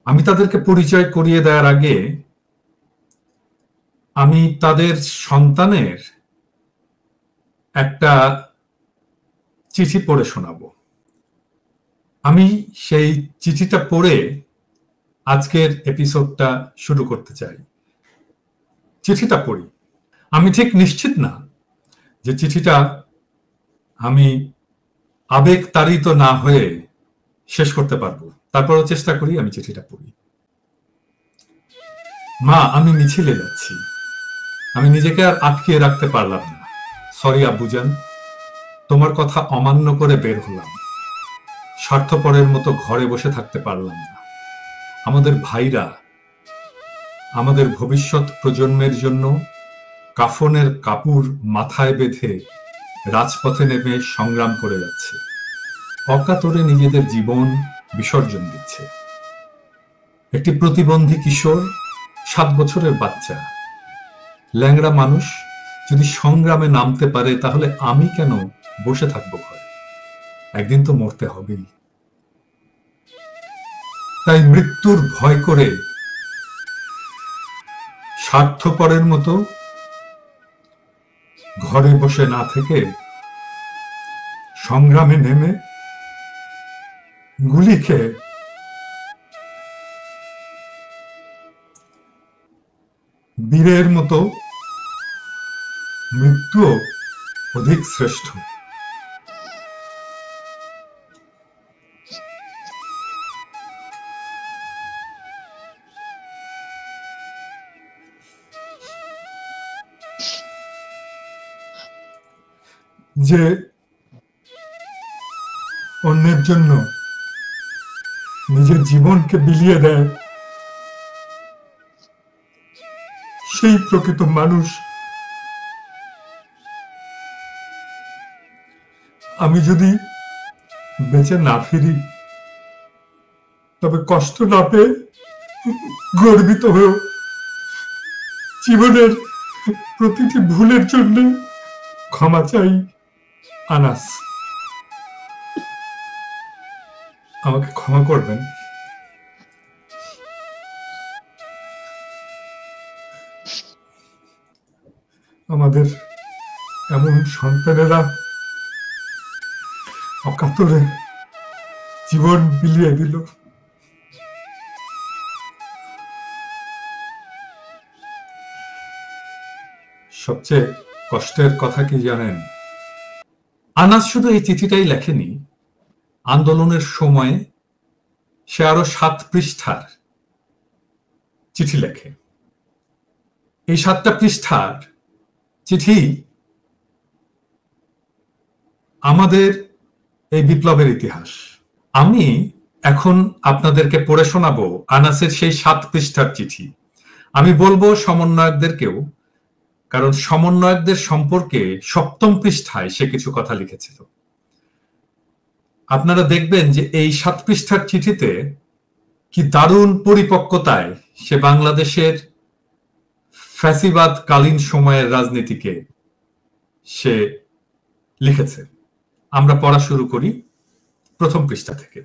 আমি তাদেরকে পরিচয় করিয়ে দেওয়ার আগে আমি তাদের সন্তানের একটা চিঠি পড়ে শোনাবো। আমি সেই চিঠিটা পড়ে আজকের এপিসোডটা শুরু করতে চাই। চিঠিটা পড়ি। আমি ঠিক নিশ্চিত না যে চিঠিটা আমি আবেগ তাড়িত না হয়ে শেষ করতে পারবো, তারপরও চেষ্টা করি। আমি চিঠিটা পড়ি। মা, আমি মিছিলে যাচ্ছি। আমি নিজেকে আর আটকিয়ে রাখতে পারলাম না। সরি আব্বুজান, তোমার কথা অমান্য করে বের হলাম। স্বার্থপরের মতো ঘরে বসে থাকতে পারলাম না। আমাদের ভাইরা আমাদের ভবিষ্যৎ প্রজন্মের জন্য কাফনের কাপড় মাথায় বেঁধে রাজপথে নেমে সংগ্রাম করে যাচ্ছে, অকাতরে নিজেদের জীবন বিসর্জন দিচ্ছে। একটি প্রতিবন্ধী কিশোর, 7 বছরের বাচ্চা, ল্যাংড়া মানুষ যদি সংগ্রামে নামতে পারে, তাহলে আমি কেন বসে থাকবো ঘরে? একদিন তো মরতে হবেই। তাই মৃত্যুর ভয় করে স্বার্থপরের মতো ঘরে বসে না থেকে সংগ্রামে নেমে গুলি খেয়ে বীরের মতো মৃত্যু অধিক শ্রেষ্ঠ। যে অন্যের জন্য নিজের জীবনকে বিলিয়ে দেয়, সেই প্রকৃত মানুষ। আমি যদি বেঁচে না ফিরি, তবে কষ্ট না পেয়ে গর্বিত হয়েও জীবনের প্রতিটি ভুলের জন্য ক্ষমা চাই। আনাস, আমাকে ক্ষমা করবেন। আমাদের এমন সন্তানেরা অকাতরে জীবন বিলিয়ে দিল। সবচেয়ে কষ্টের কথা কি জানেন? আনাস শুধু এই চিঠিটাই লেখেনি। আন্দোলনের সময় সে আরো 7 পৃষ্ঠার চিঠি লেখে। এই 7টা পৃষ্ঠার চিঠি আমাদের এই বিপ্লবের ইতিহাস। আমি এখন আপনাদেরকে পড়ে শোনাবো আনাসের সেই 7 পৃষ্ঠার চিঠি। আমি বলবো সমন্বয়কদেরকেও, কারণ সমন্বয়কদের সম্পর্কে 7ম পৃষ্ঠায় সে কিছু কথা লিখেছিল। আপনারা দেখবেন যে এই 7 পৃষ্ঠার চিঠিতে কি দারুণ পরিপক্কতায় সে বাংলাদেশের ফ্যাসিবাদ কালীন সময়ের রাজনীতিকে সে লিখেছে। আমরা পড়া শুরু করি প্রথম পৃষ্ঠা থেকে।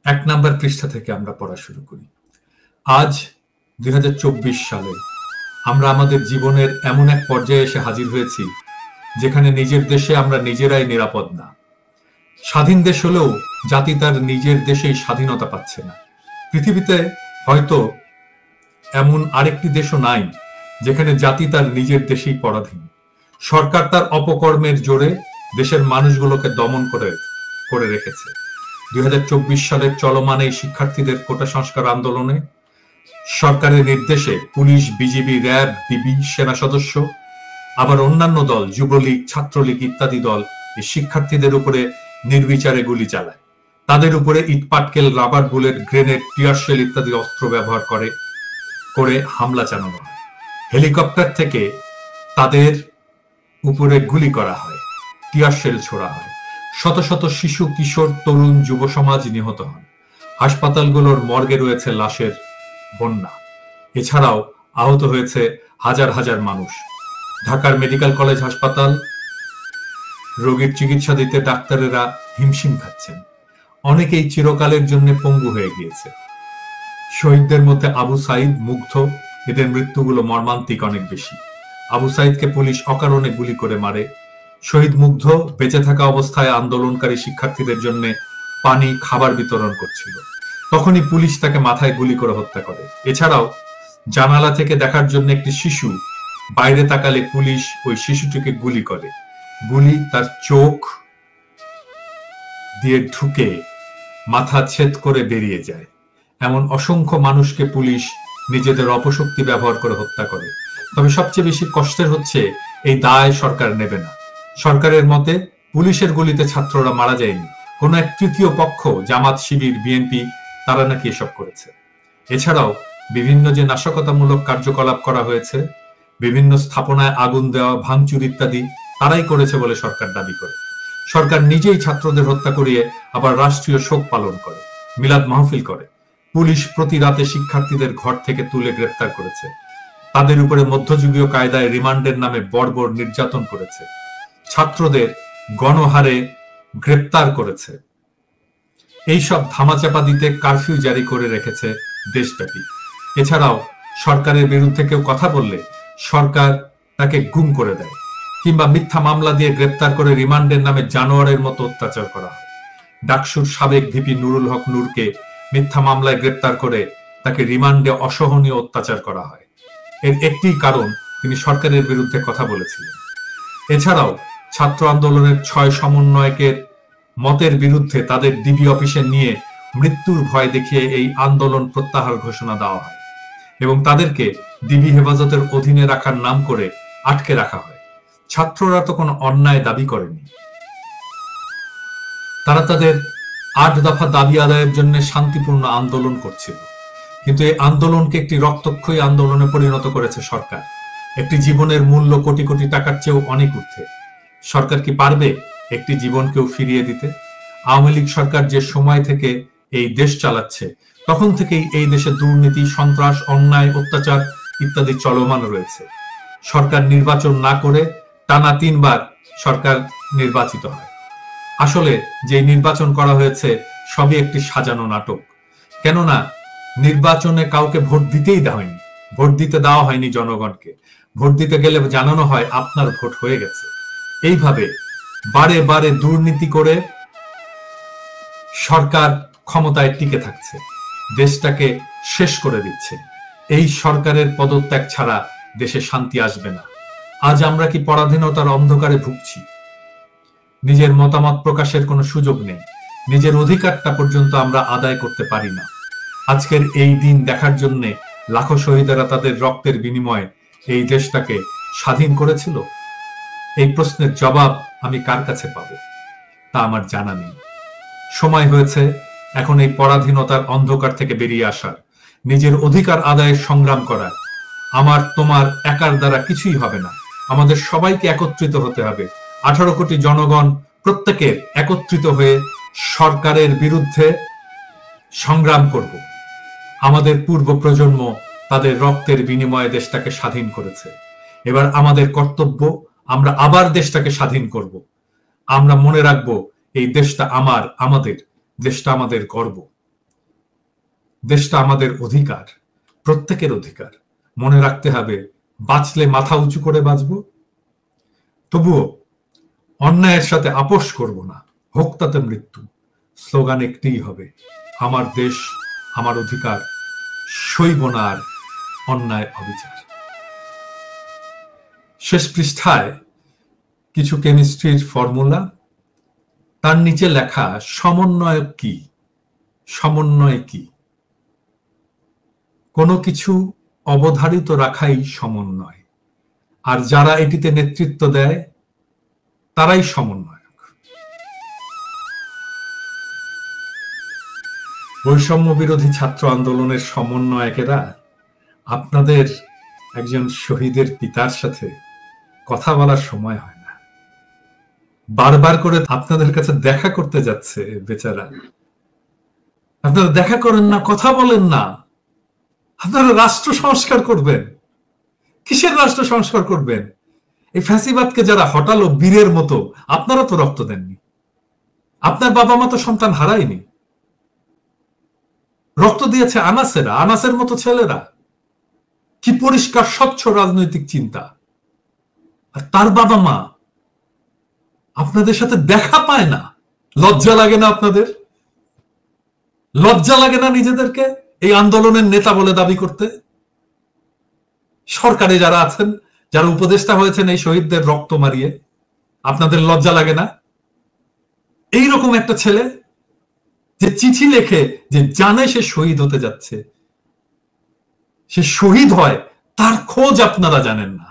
1 নম্বর পৃষ্ঠা থেকে আমরা পড়া শুরু করি। আজ 2024 সালে আমরা আমাদের জীবনের এমন এক পর্যায়ে এসে হাজির হয়েছি যেখানে নিজের দেশে আমরা নিজেরাই নিরাপদ না। স্বাধীন দেশ হলেও জাতি তার নিজের দেশেই স্বাধীনতা পাচ্ছে না। পৃথিবীতে হয়তো এমন আরেকটি দেশও নাই যেখানে জাতি তার নিজের দেশেই পরাধীন। সরকার তার অপকর্মের জোরে দেশের মানুষগুলোকে দমন করে রেখেছে। 2024 সালের চলমান এই শিক্ষার্থীদের কোটা সংস্কার আন্দোলনে সরকারের নির্দেশে পুলিশ, বিজিবি, র্যাব, ডিবি, সেনা সদস্য, আবার অন্যান্য দল, যুবলীগ, ছাত্রলীগ ইত্যাদি দল এই শিক্ষার্থীদের উপরে নির্বিচারে গুলি চালায়। তাদের উপরে ইট পাটকেল, rubber bullet, grenade, tear shell ইত্যাদি অস্ত্র ব্যবহার করে হামলা চালানো হয়। হেলিকপ্টার থেকে তাদের উপরে গুলি করা হয়, টিয়ার শেল ছোড়া হয়। শত শত শিশু, কিশোর, তরুণ, যুব সমাজ নিহত হন। হাসপাতালগুলোর মর্গে রয়েছে লাশের বন্যা। এছাড়াও আহত হয়েছে হাজার হাজার মানুষ। ঢাকার মেডিকেল কলেজ হাসপাতাল রোগীর চিকিৎসা দিতে ডাক্তারেরা হিমশিম খাচ্ছেন। অনেকেই চিরকালের জন্য পঙ্গু হয়ে গিয়েছে। শহীদদের মধ্যে আবু সাইদ, মুগ্ধ, এদের মৃত্যুগুলো মর্মান্তিক অনেক বেশি। আবু সাইদকে পুলিশ অকারণে গুলি করে মারে। শহীদ মুগ্ধ বেঁচে থাকা অবস্থায় আন্দোলনকারী শিক্ষার্থীদের জন্য পানি, খাবার বিতরণ করছিল, তখনই পুলিশ তাকে মাথায় গুলি করে হত্যা করে। এছাড়াও জানালা থেকে দেখার জন্য একটি শিশু বাইরে তাকালে পুলিশ ওই শিশুটিকে গুলি করে। গুলি তার চোখ দিয়ে ঢুকে মাথা ছেদ করে বেরিয়ে যায়। এমন অসংখ্য মানুষকে পুলিশ নিজেদের অপশক্তি ব্যবহার করে হত্যা করে। তবে সবচেয়ে বেশি কষ্টের হচ্ছে এই দায় সরকার নেবে না। সরকারের মতে পুলিশের গুলিতে ছাত্ররা মারা যায়নি, কোন এক তৃতীয় পক্ষ, জামাত, শিবির, বিএনপি, তারা নাকি এসব করেছে। এছাড়াও বিভিন্ন যে নাশকতামূলক কার্যকলাপ করা হয়েছে, বিভিন্ন স্থাপনায় আগুন দেওয়া, ভাঙচুর ইত্যাদি, তারাই করেছে বলে সরকার দাবি করে। সরকার নিজেই ছাত্রদের হত্যা করিয়ে আবার রাষ্ট্রীয় শোক পালন করে, মিলাদ মাহফিল করে। পুলিশ প্রতি রাতে শিক্ষার্থীদের ঘর থেকে তুলে গ্রেপ্তার করেছে, তাদের উপরে মধ্যযুগীয় কায়দায় রিমান্ডের নামে বর্বর নির্যাতন করেছে, ছাত্রদের গণহারে গ্রেপ্তার করেছে। এইসব ধামাচাপা দিতে কারফিউ জারি করে রেখেছে দেশব্যাপী। এছাড়াও সরকারের বিরুদ্ধে কেউ কথা বললে সরকার তাকে গুম করে দেয়, কিংবা মিথ্যা মামলা দিয়ে গ্রেপ্তার করে রিমান্ডের নামে জানোয়ারের মতো অত্যাচার করা হয়। ডাকসুর সাবেক ভিপি নুরুল হক নূরকে মিথ্যা মামলায় গ্রেপ্তার করে তাকে রিমান্ডে অসহনীয় অত্যাচার করা হয়। এর একটি কারণ, তিনি সরকারের বিরুদ্ধে কথা বলেছিলেন। এছাড়াও ছাত্র আন্দোলনের 6 সমন্বয়কের মতের বিরুদ্ধে তাদের ডিবি অফিসে নিয়ে মৃত্যুর ভয় দেখিয়ে এই আন্দোলন প্রত্যাহার ঘোষণা দেওয়া হয় এবং তাদেরকে ডিবি হেফাজতের অধীনে রাখার নাম করে আটকে রাখা হয়। ছাত্ররা তো কোনো অন্যায় দাবি করেনি, তারা তাদের 8 দফা দাবি আদায়ের জন্য শান্তিপূর্ণ আন্দোলন করছিল। কিন্তু এই আন্দোলনকে একটি রক্তক্ষয়ী আন্দোলনে পরিণত করেছে সরকার। একটি জীবনের মূল্য কোটি কোটি টাকার চেয়েও অনেক ঊর্ধ্বে। সরকার কি পারবে একটি জীবনকেও ফিরিয়ে দিতে? আওয়ামী লীগ সরকার যে সময় থেকে এই দেশ চালাচ্ছে, তখন থেকেই এই দেশে দুর্নীতি, সন্ত্রাস, অন্যায়, অত্যাচার ইত্যাদি চলমান রয়েছে। সরকার নির্বাচন না করে টানা 3 বার সরকার নির্বাচিত হয়। আসলে যে নির্বাচন করা হয়েছে সবই একটি সাজানো নাটক। কেননা নির্বাচনে কাউকে ভোট দিতেই দেওয়া হয়নি, ভোট দিতে দেওয়া হয়নি জনগণকে। ভোট দিতে গেলে জানানো হয় আপনার ভোট হয়ে গেছে। এইভাবে বারে বারে দুর্নীতি করে সরকার ক্ষমতায় টিকে থাকছে, দেশটাকে শেষ করে দিচ্ছে। এই সরকারের পদত্যাগ ছাড়া দেশে শান্তি আসবে না। আজ আমরা কি পরাধীনতার অন্ধকারে ভুগছি? নিজের মতামত প্রকাশের কোনো সুযোগ নেই, নিজের অধিকারটা পর্যন্ত আমরা আদায় করতে পারি না। আজকের এই দিন দেখার জন্য লাখো শহীদেরা তাদের রক্তের বিনিময়ে এই দেশটাকে স্বাধীন করেছিল। এই প্রশ্নের জবাব আমি কার কাছে পাবো তা আমার জানা নেই। সময় হয়েছে এখন এই পরাধীনতার অন্ধকার থেকে বেরিয়ে আসার, নিজের অধিকার আদায়ের সংগ্রাম করার। আমার তোমার একার দ্বারা কিছুই হবে না, আমাদের সবাইকে একত্রিত হতে হবে। 18 কোটি জনগণ প্রত্যেকের একত্রিত হয়ে সরকারের বিরুদ্ধে সংগ্রাম করব। আমাদের পূর্ব প্রজন্ম তাদের রক্তের বিনিময়ে দেশটাকে স্বাধীন করেছে। এবার আমাদের কর্তব্য, আমরা আবার দেশটাকে স্বাধীন করব। আমরা মনে রাখবো এই দেশটা আমার, আমাদের দেশটা আমাদের গর্ব, দেশটা আমাদের অধিকার, প্রত্যেকের অধিকার। মনে রাখতে হবে, বাঁচলে মাথা উঁচু করে বাঁচব। তবুও অন্যায়ের সাথে আপোষ করব না, হোক তাতে মৃত্যু। স্লোগান একটিই হবে, আমার দেশ, আমার অধিকার, সইব না আর অন্যায় অবিচার। শেষ পৃষ্ঠায় কিছু কেমিস্ট্রির ফর্মুলা, তার নিচে লেখা সমন্বয় কি। সমন্বয় কি? কোনো কিছু অবধারিত রাখাই সমন্বয়, আর যারা এটিতে নেতৃত্ব দেয় তারাই সমন্বয়ক। বৈষম্য বিরোধী ছাত্র আন্দোলনের সমন্বয়কেরা আপনাদের একজন শহীদের পিতার সাথে কথা বলার সময় হয় না, বারবার করে আপনাদের কাছে দেখা করতে যাচ্ছে বেচারা। আপনারা দেখা করেন না, কথা বলেন না। আপনারা রাষ্ট্র সংস্কার করবেন, কিসের রাষ্ট্র সংস্কার করবেন? এই ফ্যাসিবাদকে যারা হটালো বীরের মতো, আপনারা তো রক্ত দেননি, আপনার বাবা মা তো সন্তান হারায়নি। রক্ত দিয়েছে আনাসেরা, আনাসের মতো ছেলেরা। কি পরিষ্কার স্বচ্ছ রাজনৈতিক চিন্তা। আর তার বাবা মা আপনাদের সাথে দেখা পায় না। লজ্জা লাগে না আপনাদের? লজ্জা লাগে না নিজেদেরকে এই আন্দোলনের নেতা বলে দাবি করতে? সরকারে যারা আছেন, যারা উপদেষ্টা হয়েছেন এই শহীদদের রক্ত মারিয়ে, আপনাদের লজ্জা লাগে না? এইরকম একটা ছেলে যে চিঠি লেখে, যে জানে সে শহীদ হতে যাচ্ছে, সে শহীদ হয়, তার খোঁজ আপনারা জানেন না।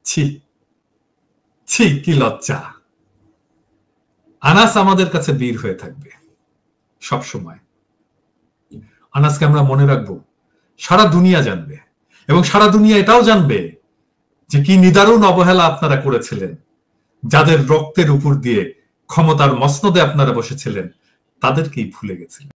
ছি ছি, কি লজ্জা। আনাস আমাদের কাছে বীর হয়ে থাকবে সব সময়। আনাসকে আমরা মনে রাখবো, সারা দুনিয়া জানবে, এবং সারা দুনিয়া এটাও জানবে যে কি নিদারুণ অবহেলা আপনারা করেছিলেন। যাদের রক্তের উপর দিয়ে ক্ষমতার মসনদে আপনারা বসেছিলেন, তাদেরকেই ভুলে গেছিলেন।